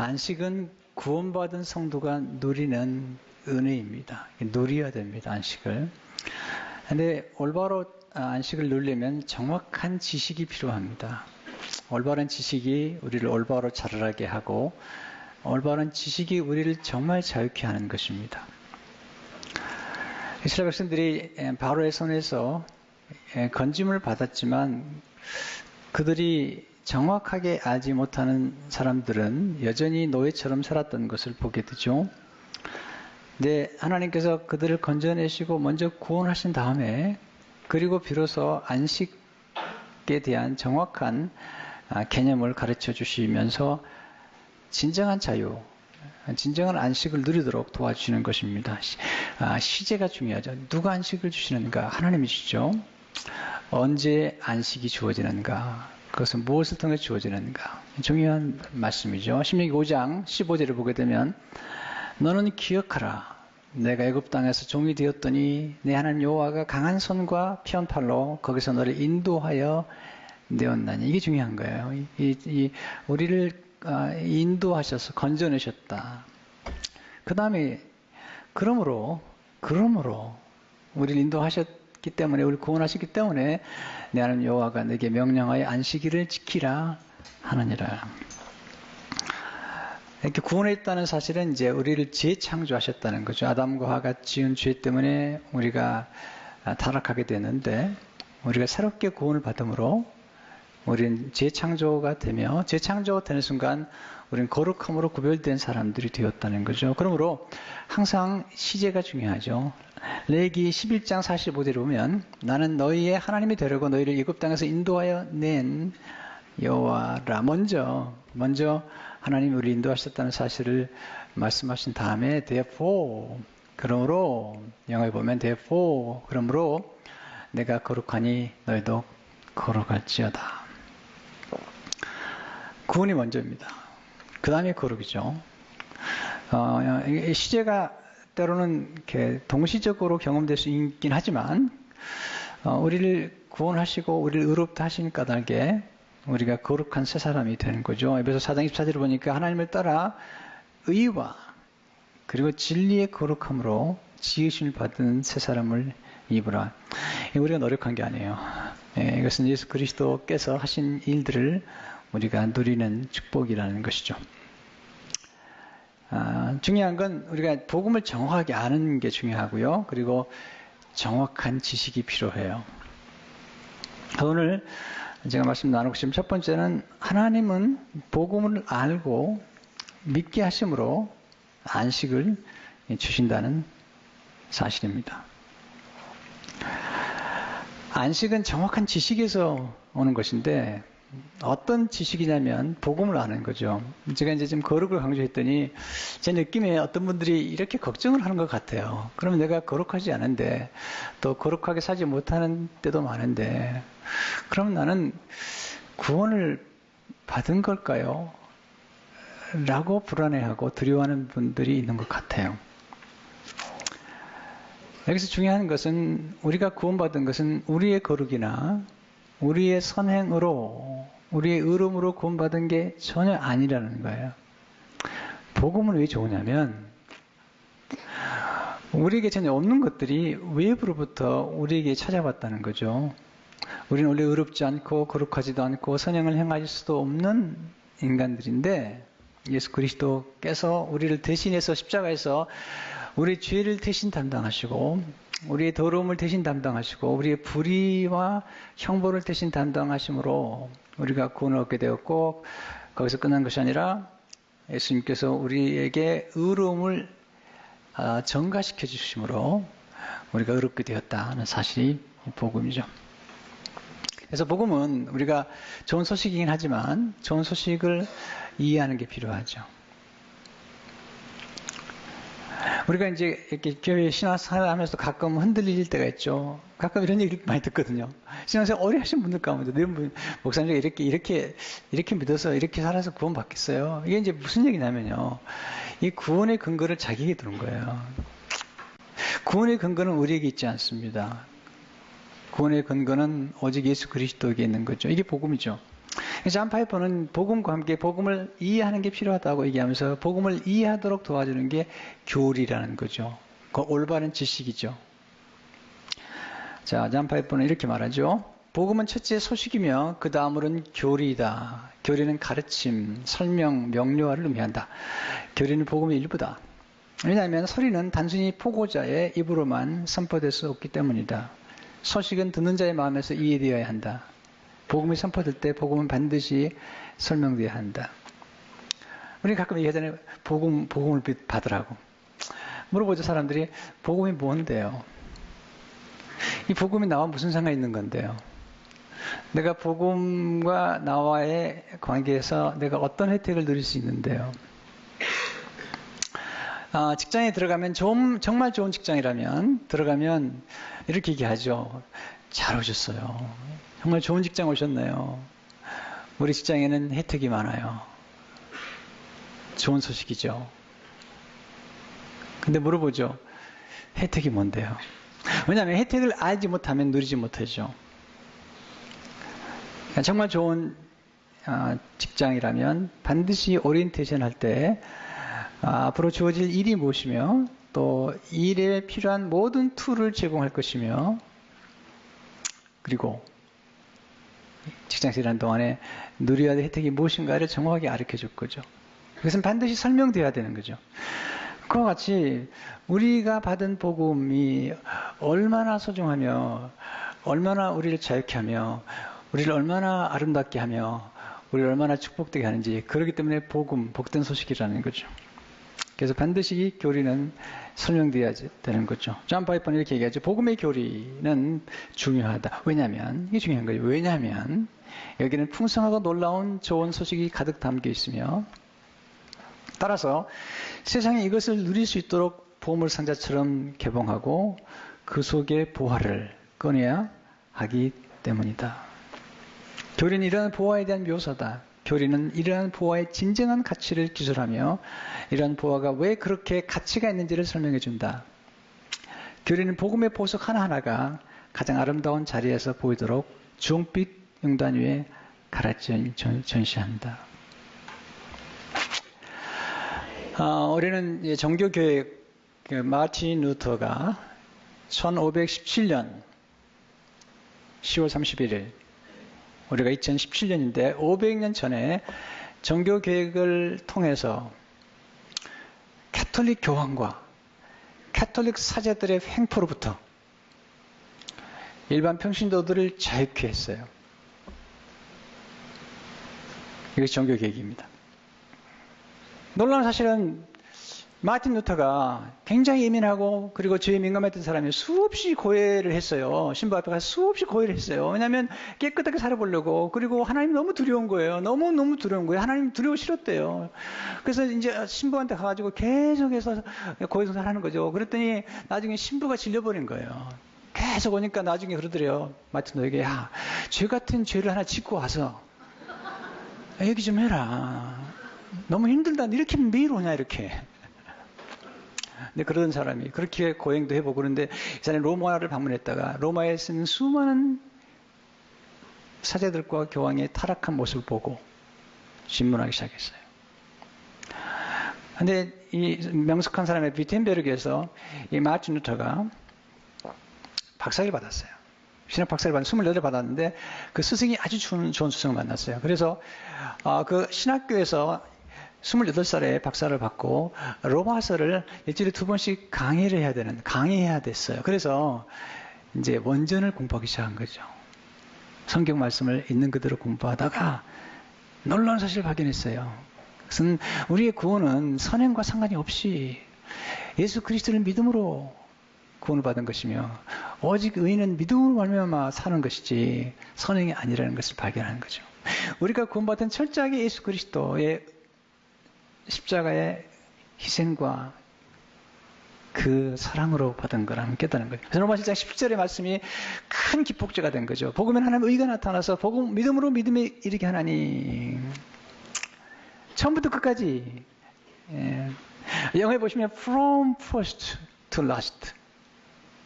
안식은 구원받은 성도가 누리는 은혜입니다. 누려야 됩니다, 안식을. 근데 올바로 안식을 누리려면 정확한 지식이 필요합니다. 올바른 지식이 우리를 올바로 자라게 하고 올바른 지식이 우리를 정말 자유케 하는 것입니다. 이스라엘 백성들이 바로의 손에서 건짐을 받았지만 그들이 정확하게 알지 못하는 사람들은 여전히 노예처럼 살았던 것을 보게 되죠. 근데 하나님께서 그들을 건져내시고 먼저 구원하신 다음에 그리고 비로소 안식에 대한 정확한 개념을 가르쳐 주시면서 진정한 자유, 진정한 안식을 누리도록 도와주시는 것입니다. 시제가 중요하죠. 누가 안식을 주시는가? 하나님이 주시죠. 언제 안식이 주어지는가? 그것은 무엇을 통해 주어지는가? 중요한 말씀이죠. 신명기 5장 15절을 보게 되면 너는 기억하라. 내가 애굽 땅에서 종이 되었더니 내 하나님 여호와가 강한 손과 피한 팔로 거기서 너를 인도하여 내었나니. 이게 중요한 거예요. 우리를 인도하셔서 건져내셨다. 그 다음에 그러므로 우리를 인도하셨기 때문에, 우리를 구원하셨기 때문에 내 하나님 여호와가 내게 명령하여 안식일을 지키라 하느니라. 이렇게 구원했다는 사실은 이제 우리를 재창조하셨다는 거죠. 아담과 하와가 지은 죄 때문에 우리가 타락하게 되는데 우리가 새롭게 구원을 받음으로 우리는 재창조가 되며, 재창조가 되는 순간 우리는 거룩함으로 구별된 사람들이 되었다는 거죠. 그러므로 항상 시제가 중요하죠. 레위기 11장 45절에 보면 나는 너희의 하나님이 되려고 너희를 애굽 땅에서 인도하여 낸 여호와라. 먼저 하나님이 우리를 인도하셨다는 사실을 말씀하신 다음에 therefore, 그러므로, 영어에 보면 therefore, 그러므로 내가 거룩하니 너희도 거룩할지어다. 구원이 먼저입니다. 그 다음에 거룩이죠. 시제가 때로는 이렇게 동시적으로 경험될 수 있긴 하지만 우리를 구원하시고 우리를 의롭다 하신 까닭에 우리가 거룩한 새 사람이 되는 거죠. 에베소 4장 24절을 보니까 하나님을 따라 의와 그리고 진리의 거룩함으로 지으심을 받은 새 사람을 입으라. 우리가 노력한 게 아니에요. 이것은 예수 그리스도께서 하신 일들을 우리가 누리는 축복이라는 것이죠. 중요한 건 우리가 복음을 정확하게 아는 게 중요하고요. 그리고 정확한 지식이 필요해요. 오늘 제가 말씀 나누고 싶은 첫 번째는 하나님은 복음을 알고 믿게 하심으로 안식을 주신다는 사실입니다. 안식은 정확한 지식에서 오는 것인데 어떤 지식이냐면 복음을 아는 거죠. 제가 이제 좀 거룩을 강조했더니 제 느낌에 어떤 분들이 이렇게 걱정을 하는 것 같아요. 그러면 내가 거룩하지 않은데 또 거룩하게 살지 못하는 때도 많은데 그럼 나는 구원을 받은 걸까요? 라고 불안해하고 두려워하는 분들이 있는 것 같아요. 여기서 중요한 것은 우리가 구원받은 것은 우리의 거룩이나 우리의 선행으로, 우리의 의로움으로 구원받은 게 전혀 아니라는 거예요. 복음은 왜 좋으냐면 우리에게 전혀 없는 것들이 외부로부터 우리에게 찾아왔다는 거죠. 우리는 원래 의롭지 않고 거룩하지도 않고 선행을 행할 수도 없는 인간들인데 예수 그리스도께서 우리를 대신해서 십자가에서 우리의 죄를 대신 담당하시고 우리의 더러움을 대신 담당하시고 우리의 불의와 형벌을 대신 담당하심으로 우리가 구원을 얻게 되었고 거기서 끝난 것이 아니라 예수님께서 우리에게 의로움을 전가시켜 주심으로 우리가 의롭게 되었다는 사실이 복음이죠. 그래서 복음은 우리가 좋은 소식이긴 하지만 좋은 소식을 이해하는 게 필요하죠. 우리가 이제 이렇게 교회 신앙생활 하면서 가끔 흔들릴 때가 있죠. 가끔 이런 얘기 많이 듣거든요. 신앙생활 오래 하신 분들 가운데, 목사님 이렇게 믿어서 이렇게 살아서 구원 받겠어요. 이게 이제 무슨 얘기냐면요. 이 구원의 근거를 자기에게 두는 거예요. 구원의 근거는 우리에게 있지 않습니다. 구원의 근거는 오직 예수 그리스도에게 있는 거죠. 이게 복음이죠. 존 파이퍼는 복음과 함께 복음을 이해하는 게 필요하다고 얘기하면서 복음을 이해하도록 도와주는 게 교리라는 거죠. 그 올바른 지식이죠. 자, 존 파이퍼는 이렇게 말하죠. 복음은 첫째 소식이며 그 다음으로는 교리이다. 교리는 가르침, 설명, 명료화를 의미한다. 교리는 복음의 일부다. 왜냐하면 소리는 단순히 포고자의 입으로만 선포될 수 없기 때문이다. 소식은 듣는 자의 마음에서 이해되어야 한다. 복음이 선포될 때 복음은 반드시 설명되어야 한다. 우리 가끔 얘기하잖아요. 복음을 받으라고. 물어보죠, 사람들이. 복음이 뭔데요? 이 복음이 나와 무슨 상관이 있는 건데요? 내가 복음과 나와의 관계에서 내가 어떤 혜택을 누릴 수 있는데요? 직장에 들어가면 정말 좋은 직장이라면 들어가면 이렇게 얘기하죠. 잘 오셨어요. 정말 좋은 직장 오셨네요. 우리 직장에는 혜택이 많아요. 좋은 소식이죠. 근데 물어보죠. 혜택이 뭔데요? 왜냐하면 혜택을 알지 못하면 누리지 못하죠. 정말 좋은 직장이라면 반드시 오리엔테이션 할 때 앞으로 주어질 일이 무엇이며 또 일에 필요한 모든 툴을 제공할 것이며 그리고 직장에서 일하는 동안에 누려야 될 혜택이 무엇인가를 정확하게 가르쳐 줄 거죠. 그것은 반드시 설명되어야 되는 거죠. 그와 같이 우리가 받은 복음이 얼마나 소중하며 얼마나 우리를 자유케 하며 우리를 얼마나 아름답게 하며 우리를 얼마나 축복되게 하는지 그렇기 때문에 복음, 복된 소식이라는 거죠. 그래서 반드시 교리는 설명되어야 되는 거죠. 존 파이퍼는 이렇게 얘기하죠. 복음의 교리는 중요하다. 왜냐하면 이게 중요한 거예요. 왜냐하면 여기는 풍성하고 놀라운 좋은 소식이 가득 담겨 있으며 따라서 세상에 이것을 누릴 수 있도록 보물 상자처럼 개봉하고 그 속에 보화를 꺼내야 하기 때문이다. 교리는 이러한 보화에 대한 묘사다. 교리는 이러한 보화의 진정한 가치를 기술하며 이러한 보화가 왜 그렇게 가치가 있는지를 설명해 준다. 교리는 복음의 보석 하나하나가 가장 아름다운 자리에서 보이도록 주홍빛 용단 위에 가라지 전시한다. 올해는 정교교회 마틴 루터가 1517년 10월 31일 우리가 2017년인데 500년 전에 정교개혁을 통해서 가톨릭 교황과 가톨릭 사제들의 횡포로부터 일반 평신도들을 자유케 했어요. 이것이 정교개혁입니다. 놀라운 사실은 마틴 루터가 굉장히 예민하고 그리고 죄에 민감했던 사람이 수없이 고해를 했어요. 신부 앞에 가서 수없이 고해를 했어요. 왜냐하면 깨끗하게 살아보려고 그리고 하나님 너무 두려운 거예요. 너무 두려운 거예요. 하나님 두려워 싫었대요. 그래서 이제 신부한테 가가지고 계속해서 고해성사를 하는 거죠. 그랬더니 나중에 신부가 질려버린 거예요. 계속 오니까 나중에 그러더래요. 마틴 루터에게 야, 죄 같은 죄를 하나 짓고 와서 얘기 좀 해라. 너무 힘들다. 이렇게 매일 오냐 이렇게. 근데 그러던 사람이 그렇게 고행도 해보고 그런데 이 사람이 로마를 방문했다가 로마에 쓰는 수많은 사제들과 교황의 타락한 모습을 보고 신문하기 시작했어요. 근데 이 명석한 사람의 비텐베르크에서 이 마틴 루터가 박사를 받았어요. 신학 박사를 받은 28 받았는데 그 스승이 아주 좋은 스승을 만났어요. 그래서 그 신학교에서 28살에 박사를 받고 로마서를 일주일에 2번씩 강의해야 됐어요. 그래서 이제 원전을 공부하기 시작한 거죠. 성경 말씀을 있는 그대로 공부하다가 놀라운 사실을 발견했어요. 그것은 우리의 구원은 선행과 상관이 없이 예수 그리스도를 믿음으로 구원을 받은 것이며 오직 의인은 믿음으로 말미암아 사는 것이지 선행이 아니라는 것을 발견하는 거죠. 우리가 구원받은 철저하게 예수 그리스도의 십자가의 희생과 그 사랑으로 받은 거라는 깨닫는 거예요. 그래서 로마 7장 10절의 말씀이 큰 기폭제가 된 거죠. 복음엔 하나님의 의가 나타나서 믿음으로 믿음에 이르게 하나니 처음부터 끝까지 영어에 보시면 from first to last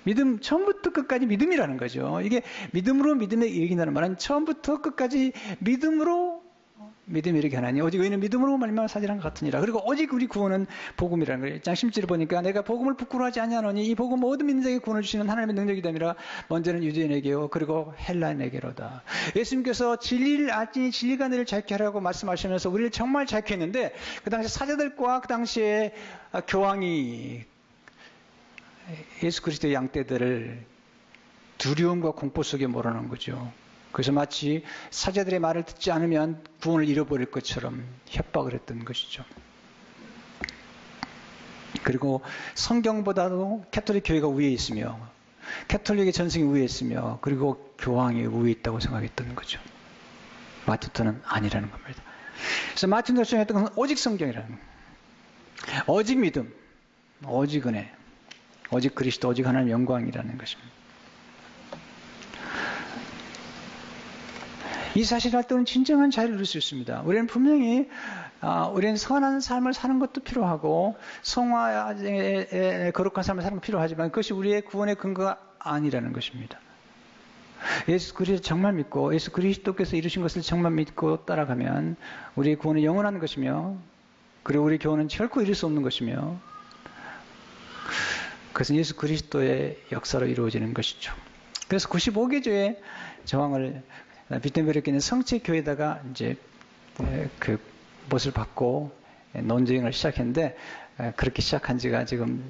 믿음 처음부터 끝까지 믿음이라는 거죠. 이게 믿음으로 믿음에 이르긴다는 말은 처음부터 끝까지 믿음으로 믿음이 이르게 하나니 오직 의인은 믿음으로 말미암아 사지랑 같으니라. 그리고 오직 우리 구원은 복음이라는 거예요. 1장 10절을 보니까 내가 복음을 부끄러워하지 아니하노니 이 복음 모든 믿는 자에게 구원을 주시는 하나님의 능력이 됨이라. 먼저는 유대인에게요 그리고 헬라인에게로다. 예수님께서 진리를 알지니 진리가 너를 자유케 하라고 말씀하시면서 우리를 정말 자유케 했는데 그 당시 사제들과 그 당시에 교황이 예수 그리스도의 양떼들을 두려움과 공포 속에 몰아넣은 거죠. 그래서 마치 사제들의 말을 듣지 않으면 구원을 잃어버릴 것처럼 협박을 했던 것이죠. 그리고 성경보다도 캐톨릭 교회가 위에 있으며 캐톨릭의 전승이 위에 있으며 그리고 교황이 위에 있다고 생각했던 거죠. 마틴 루터는 아니라는 겁니다. 그래서 마틴 루터가 주장했던 것은 오직 성경이라는 거예요. 오직 믿음, 오직 은혜, 오직 그리스도, 오직 하나님 영광이라는 것입니다. 이 사실을 할 때는 진정한 자유를 누릴 수 있습니다. 우리는 분명히 우리는 선한 삶을 사는 것도 필요하고 성화의 거룩한 삶을 사는 것도 필요하지만 그것이 우리의 구원의 근거가 아니라는 것입니다. 예수 그리스도 정말 믿고 예수 그리스도께서 이루신 것을 정말 믿고 따라가면 우리의 구원은 영원한 것이며 그리고 우리의 교훈은 결코 이룰 수 없는 것이며 그것은 예수 그리스도의 역사로 이루어지는 것이죠. 그래서 95개조의 저항을 비텐베르크에 있는 성체교회에다가 이제 그 못을 받고 논쟁을 시작했는데 그렇게 시작한 지가 지금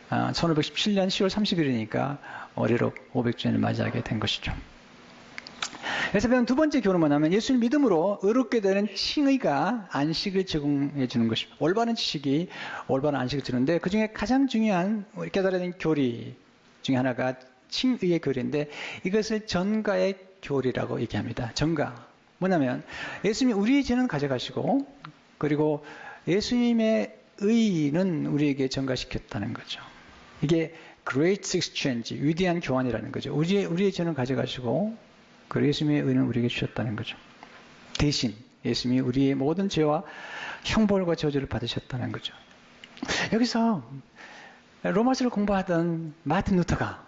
1517년 10월 30일이니까 올해로 500주년을 맞이하게 된 것이죠. 그래서 배운 두 번째 교훈은 뭐냐면 예수를 믿음으로 의롭게 되는 칭의가 안식을 제공해 주는 것입니다. 올바른 지식이 올바른 안식을 주는데 그 중에 가장 중요한 깨달아야 되는 교리 중에 하나가 칭의의 교리인데 이것을 전가의 교리라고 얘기합니다. 전가. 뭐냐면 예수님이 우리의 죄는 가져가시고 그리고 예수님의 의는 우리에게 전가시켰다는 거죠. 이게 Great Exchange, 위대한 교환이라는 거죠. 우리의 죄는 가져가시고 그리고 예수님의 의는 우리에게 주셨다는 거죠. 대신 예수님이 우리의 모든 죄와 형벌과 저주를 받으셨다는 거죠. 여기서 로마서를 공부하던 마틴 루터가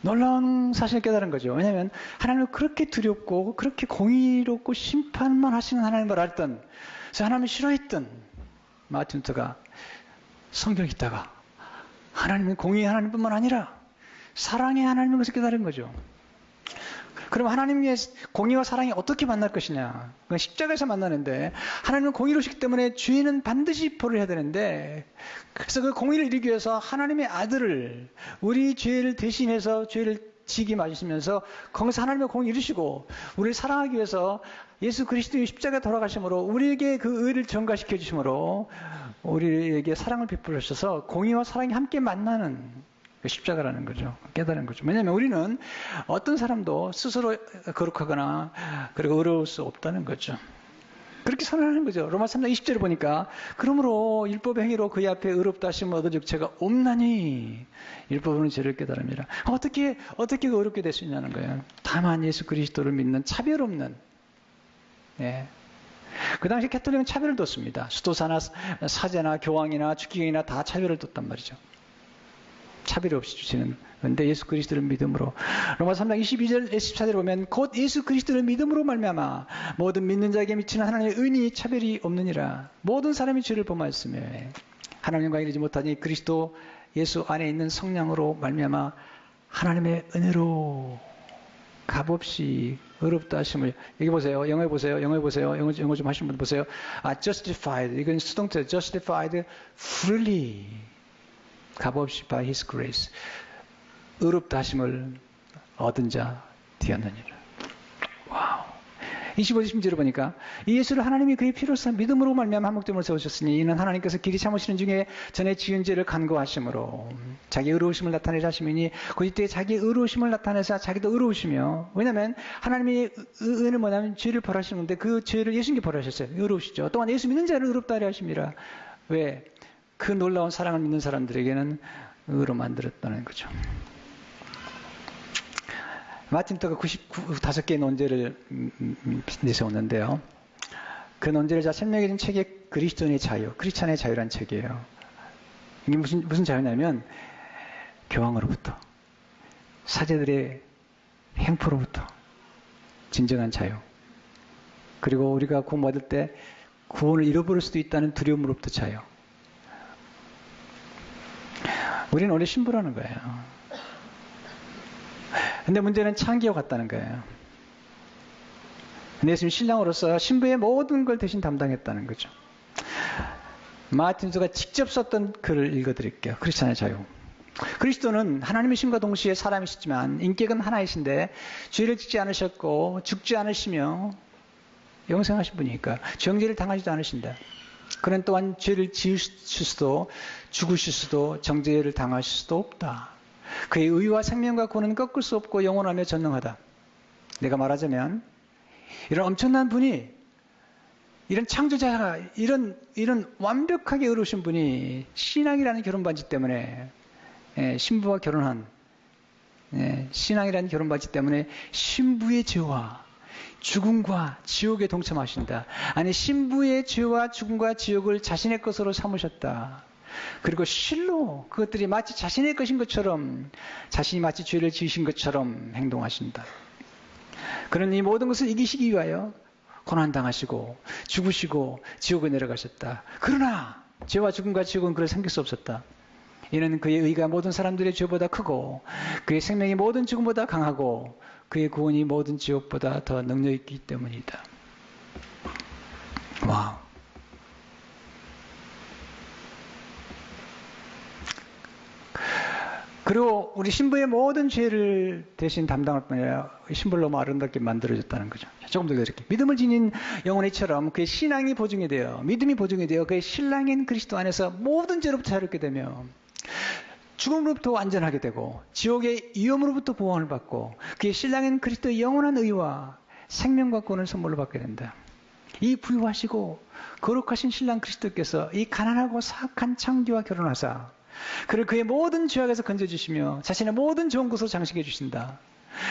놀라운 사실을 깨달은 거죠. 왜냐하면 하나님을 그렇게 두렵고 그렇게 공의롭고 심판만 하시는 하나님을 알던 그래서 하나님을 싫어했던 마틴 루터가 성경에 있다가 하나님은 공의의 하나님뿐만 아니라 사랑의 하나님인 것을 깨달은 거죠. 그럼 하나님의 공의와 사랑이 어떻게 만날 것이냐? 그건 십자가에서 만나는데 하나님은 공의로우시기 때문에 죄는 반드시 벌을 해야 되는데 그래서 그 공의를 이루기 위해서 하나님의 아들을 우리 죄를 대신해서 죄를 지게 맞으시면서 거기서 하나님의 공의를 이루시고 우리를 사랑하기 위해서 예수 그리스도의 십자가에 돌아가심으로 우리에게 그 의를 전가시켜 주심으로 우리에게 사랑을 베풀어 주셔서 공의와 사랑이 함께 만나는 십자가라는 거죠. 깨달은 거죠. 왜냐하면 우리는 어떤 사람도 스스로 거룩하거나 그리고 의로울 수 없다는 거죠. 그렇게 선언하는 거죠. 로마서 3장 20절을 보니까 그러므로 율법의 행위로 그의 앞에 의롭다 하심을 얻은 적체가 없나니 율법으로는 죄를 깨달음이라. 어떻게 의롭게 될 수 있냐는 거예요. 다만 예수 그리스도를 믿는 차별 없는 그 당시 캐톨릭은 차별을 뒀습니다. 수도사나 사제나 교황이나 주기경이나 다 차별을 뒀단 말이죠. 차별 없이 주시는. 그런데 예수 그리스도를 믿음으로 로마서 3장 22절 24절에 보면 곧 예수 그리스도를 믿음으로 말미암아 모든 믿는 자에게 미치는 하나님의 은이 차별이 없느니라. 모든 사람이 죄를 범하였으며 하나님 영광에 이르지 못하니 그리스도 예수 안에 있는 성령으로 말미암아 하나님의 은혜로 값없이 의롭다 하심을. 여기 보세요. 영어에 보세요. 영어 좀 하시는 분 보세요. justified. 이건 수동태 justified freely. 값없이 by His grace. 의롭다 하심을 얻은 자 되었느니라. 와우. 25절 16절을 보니까 이 예수를 하나님이 그의 피로써 믿음으로 말미암아 한목됨을 세우셨으니 이는 하나님께서 길이 참으시는 중에 전에 지은 죄를 간구하심으로 자기 의로우심을 나타내자 하심이니 그 이때 자기 의로우심을 나타내사 자기도 의로우시며. 왜냐하면 하나님의 의는 뭐냐면 죄를 벌하시는데 그 죄를 예수님께 벌하셨어요. 의로우시죠. 또한 예수 믿는 자를 의롭다 하려 하심이라. 왜? 그 놀라운 사랑을 믿는 사람들에게는 의로 만들었다는 거죠. 마틴 루터가 95개의 논제를 내세웠는데요. 그 논제를 잘 설명해 준 책이 그리스도인의 자유, 크리스찬의 자유라는 책이에요. 이게 무슨 자유냐면 교황으로부터, 사제들의 횡포로부터 진정한 자유. 그리고 우리가 구원받을 때 구원을 잃어버릴 수도 있다는 두려움으로부터 자요. 우리는 원래 신부라는 거예요. 근데 문제는 창기와 같다는 거예요. 근데 예수님 신랑으로서 신부의 모든 걸 대신 담당했다는 거죠. 마틴 루터가 직접 썼던 글을 읽어드릴게요. 크리스찬의 자유. 그리스도는 하나님의 신과 동시에 사람이시지만 인격은 하나이신데 죄를 짓지 않으셨고 죽지 않으시며 영생하신 분이니까 정죄를 당하지도 않으신다. 그는 또한 죄를 지으실 수도 죽으실 수도 정죄를 당하실 수도 없다. 그의 의와 생명과 구원은 꺾을 수 없고 영원하며 전능하다. 내가 말하자면 이런 엄청난 분이, 이런 창조자가, 이런 완벽하게 의로우신 분이 신앙이라는 결혼반지 때문에, 신부와 결혼한, 신앙이라는 결혼반지 때문에 신부의 죄와 죽음과 지옥에 동참하신다. 아니, 신부의 죄와 죽음과 지옥을 자신의 것으로 삼으셨다. 그리고 실로 그것들이 마치 자신의 것인 것처럼, 자신이 마치 죄를 지으신 것처럼 행동하신다. 그는 이 모든 것을 이기시기 위하여 고난당하시고 죽으시고 지옥에 내려가셨다. 그러나 죄와 죽음과 지옥은 그를 삼킬 수 없었다. 이는 그의 의가 모든 사람들의 죄보다 크고 그의 생명이 모든 죽음보다 강하고 그의 구원이 모든 지옥보다 더 능력이 있기 때문이다. 와우. 그리고 우리 신부의 모든 죄를 대신 담당할 뿐 아니라 신부를 너무 아름답게 만들어줬다는 거죠. 조금 더 이렇게 믿음을 지닌 영혼이처럼 그의 신앙이 보증이 되어, 믿음이 보증이 되어 그의 신랑인 그리스도 안에서 모든 죄로부터 자유롭게 되며 죽음으로부터 안전하게 되고 지옥의 위험으로부터 보호를 받고 그의 신랑인 그리스도의 영원한 의와 생명과 구원을 선물로 받게 된다. 이 부유하시고 거룩하신 신랑 그리스도께서 이 가난하고 사악한 창기와 결혼하사 그를 그의 모든 죄악에서 건져주시며 자신의 모든 좋은 것으로 장식해 주신다.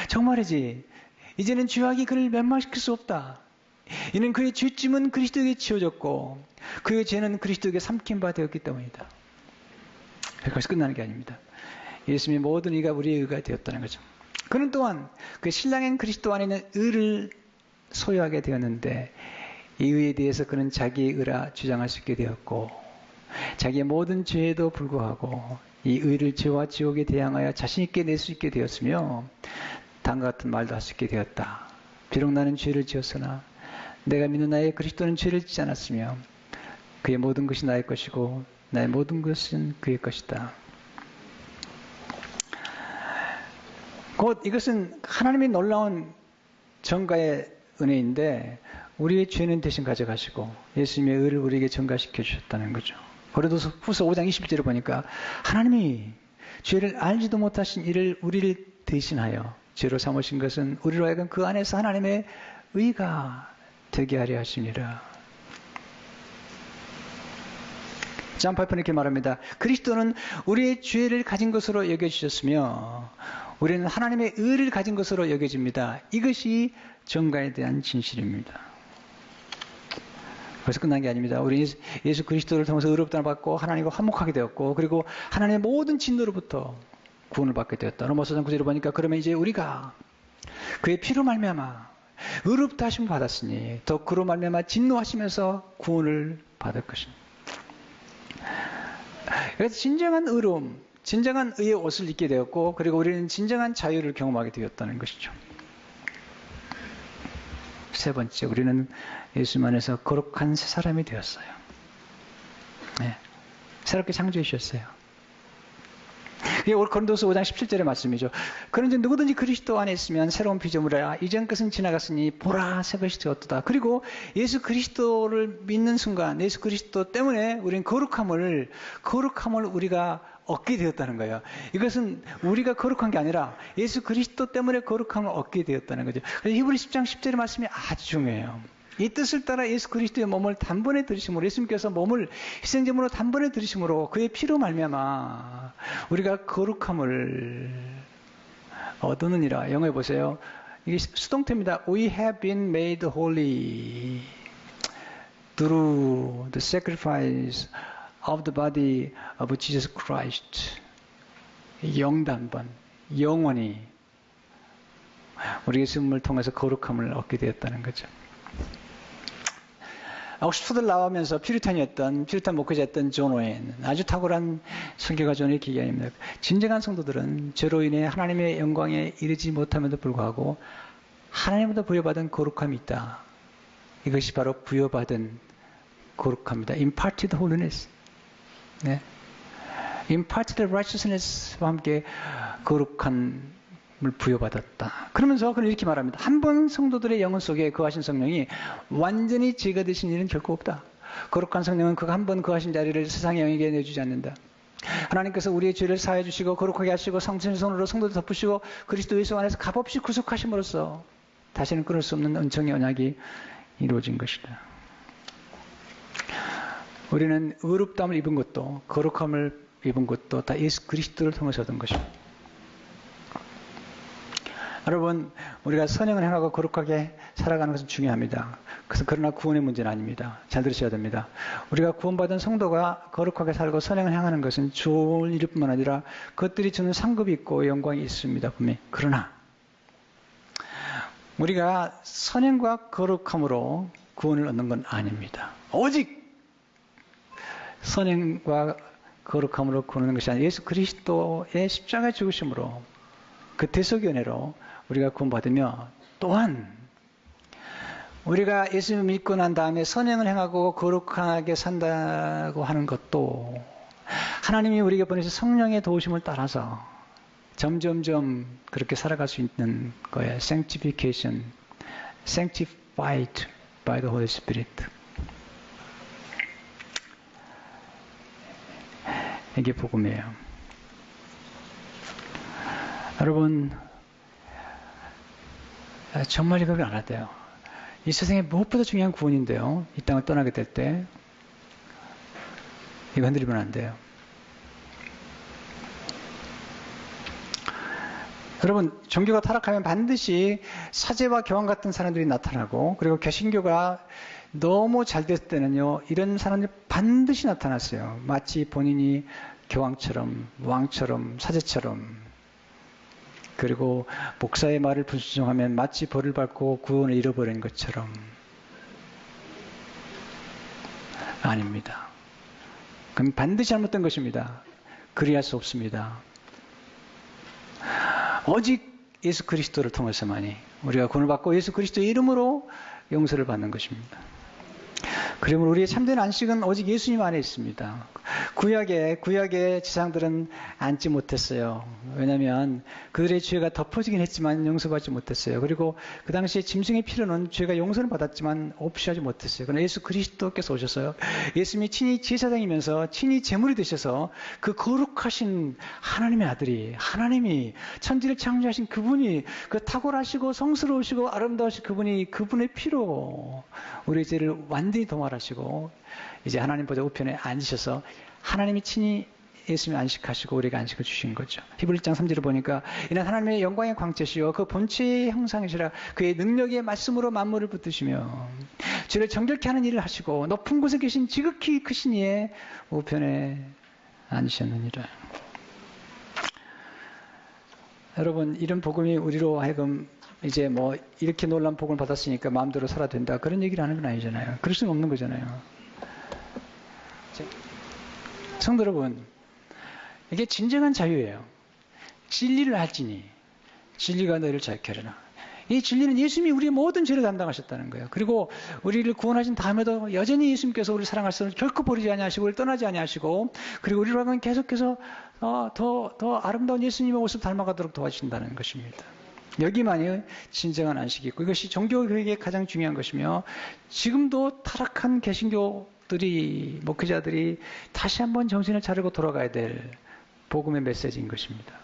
정말이지. 이제는 죄악이 그를 멸망시킬 수 없다. 이는 그의 죄짐은 그리스도에게 지워졌고 그의 죄는 그리스도에게 삼킨 바 되었기 때문이다. 그것이 끝나는 게 아닙니다. 예수님의 모든 의가 우리의 의가 되었다는 거죠. 그는 또한 그 신랑인 그리스도 안에 있는 의를 소유하게 되었는데 이 의에 대해서 그는 자기의 의라 주장할 수 있게 되었고 자기의 모든 죄에도 불구하고 이 의를 죄와 지옥에 대항하여 자신 있게 낼 수 있게 되었으며 다음과 같은 말도 할 수 있게 되었다. 비록 나는 죄를 지었으나 내가 믿는 나의 그리스도는 죄를 짓지 않았으며 그의 모든 것이 나의 것이고 나의 모든 것은 그의 것이다. 곧 이것은 하나님의 놀라운 정가의 은혜인데 우리의 죄는 대신 가져가시고 예수님의 의를 우리에게 전가시켜 주셨다는 거죠. 고린도서 후서 5장 20절을 보니까 하나님이 죄를 알지도 못하신 이를 우리를 대신하여 죄로 삼으신 것은 우리로 하여금 그 안에서 하나님의 의가 되게 하려 하심이라. 잠 8편 이렇게 말합니다. 그리스도는 우리의 죄를 가진 것으로 여겨주셨으며 우리는 하나님의 의를 가진 것으로 여겨집니다. 이것이 정가에 대한 진실입니다. 벌써 끝난 게 아닙니다. 우리 예수 그리스도를 통해서 의롭다를 받고 하나님과 화목하게 되었고 그리고 하나님의 모든 진노로부터 구원을 받게 되었다. 로마서 4장 9절을 보니까 그러면 이제 우리가 그의 피로 말미암아 의롭다 하심을 받았으니 더 그로 말미암아 진노하시면서 구원을 받을 것입니다. 그래서 진정한 의로움, 진정한 의의 옷을 입게 되었고 그리고 우리는 진정한 자유를 경험하게 되었다는 것이죠. 세 번째, 우리는 예수님 안에서 거룩한 새 사람이 되었어요. 네. 새롭게 창조해 주셨어요. 이게 고린도서 5장 17절의 말씀이죠. 그런데 누구든지 그리스도 안에 있으면 새로운 피조물이라 이전 것은 지나갔으니 보라 새 것이 되었도다. 그리고 예수 그리스도를 믿는 순간 예수 그리스도 때문에 우리는 거룩함을 우리가 얻게 되었다는 거예요. 이것은 우리가 거룩한 게 아니라 예수 그리스도 때문에 거룩함을 얻게 되었다는 거죠. 그래서 히브리 10장 10절의 말씀이 아주 중요해요. 이 뜻을 따라 예수 그리스도의 몸을 단번에 들이심으로 예수님께서 몸을 희생제물로 단번에 들이심으로 그의 피로 말미암아 우리가 거룩함을 얻느니라. 영어에 보세요. 이게 수동태입니다. We have been made holy through the sacrifice of the body of Jesus Christ. 영단번, 영원히 우리 예수님을 통해서 거룩함을 얻게 되었다는 거죠. 옥스퍼드를 나오면서 퓨리탄 목회자였던 존 오웬, 아주 탁월한 설교가 존의 기계입니다. 진정한 성도들은 죄로 인해 하나님의 영광에 이르지 못함에도 불구하고 하나님부터 부여받은 거룩함이 있다. 이것이 바로 부여받은 거룩함이다. Imparted holiness. 네. Imparted righteousness와 함께 거룩함을 부여받았다. 그러면서 그는 이렇게 말합니다. 한 번 성도들의 영혼 속에 거하신 성령이 완전히 제거 되신 일은 결코 없다. 거룩한 성령은 그가 한 번 거하신 자리를 세상의 영에게 내주지 않는다. 하나님께서 우리의 죄를 사해 주시고 거룩하게 하시고 성천의 손으로 성도를 덮으시고 그리스도 예수 안에서 값없이 구속하심으로써 다시는 끊을 수 없는 은총의 언약이 이루어진 것이다. 우리는 의롭다함을 입은 것도 거룩함을 입은 것도 다 예수 그리스도를 통해서 얻은 것입니다. 여러분, 우리가 선행을 행하고 거룩하게 살아가는 것은 중요합니다. 그러나 구원의 문제는 아닙니다. 잘 들으셔야 됩니다. 우리가 구원받은 성도가 거룩하게 살고 선행을 행하는 것은 좋은 일뿐만 아니라 그것들이 주는 상급이 있고 영광이 있습니다. 분명히. 그러나 우리가 선행과 거룩함으로 구원을 얻는 건 아닙니다. 오직 선행과 거룩함으로 구원을 얻는 것이 아니라 예수 그리스도의 십자가 죽으심으로 그 대속의 은혜로 우리가 구원받으며 또한 우리가 예수님을 믿고 난 다음에 선행을 행하고 거룩하게 산다고 하는 것도 하나님이 우리에게 보내신 성령의 도우심을 따라서 점점점 그렇게 살아갈 수 있는 거예요. Sanctification, sanctified by the Holy Spirit. 이게 복음이에요. 여러분, 정말 이걸 알아야 돼요. 이 세상에 무엇보다 중요한 구원인데요. 이 땅을 떠나게 될 때 이거 흔들리면 안 돼요. 여러분, 종교가 타락하면 반드시 사제와 교황 같은 사람들이 나타나고 그리고 개신교가 너무 잘 됐을 때는요. 이런 사람들이 반드시 나타났어요. 마치 본인이 교황처럼 왕처럼 사제처럼 그리고 목사의 말을 불순종하면 마치 벌을 받고 구원을 잃어버린 것처럼. 아닙니다. 그럼 반드시 잘못된 것입니다. 그리할 수 없습니다. 오직 예수 그리스도를 통해서만이 우리가 구원을 받고 예수 그리스도의 이름으로 용서를 받는 것입니다. 그러면 우리의 참된 안식은 오직 예수님 안에 있습니다. 구약의 지상들은 앉지 못했어요. 왜냐하면 그들의 죄가 덮어지긴 했지만 용서받지 못했어요. 그리고 그 당시에 짐승의 피로는 죄가 용서를 받았지만 없이하지 못했어요. 그러나 예수 그리스도께서 오셨어요. 예수님이 친히 제사장이면서 친히 제물이 되셔서 그 거룩하신 하나님의 아들이 하나님이 천지를 창조하신 그분이 그 탁월하시고 성스러우시고 아름다우신 그분이 그분의 피로 우리의 죄를 완전히 도말하시고 이제 하나님 보좌 우편에 앉으셔서 하나님이 친히 예수님이 안식하시고 우리에게 안식을 주신 거죠. 히브리 1장 3절을 보니까 이는 하나님의 영광의 광채시요 그 본체의 형상이시라 그의 능력의 말씀으로 만물을 붙드시며 죄를 정결케 하는 일을 하시고 높은 곳에 계신 지극히 크신 이의 우편에 앉으셨느니라. 여러분, 이런 복음이 우리로 하여금 이제 뭐 이렇게 놀라운 복음을 받았으니까 마음대로 살아야 된다 그런 얘기를 하는 건 아니잖아요. 그럴 수는 없는 거잖아요. 성도 여러분, 이게 진정한 자유예요. 진리를 알지니 진리가 너희를 자유케 하리라. 이 진리는 예수님이 우리의 모든 죄를 담당하셨다는 거예요. 그리고 우리를 구원하신 다음에도 여전히 예수님께서 우리를 사랑할 수 결코 버리지 아니하시고 우리를 떠나지 아니하시고 그리고 우리로 하여금 계속해서 더 아름다운 예수님의 모습 닮아가도록 도와주신다는 것입니다. 여기만이 진정한 안식이 있고 이것이 종교교육의 가장 중요한 것이며 지금도 타락한 개신교들이 목회자들이 다시 한번 정신을 차리고 돌아가야 될 복음의 메시지인 것입니다.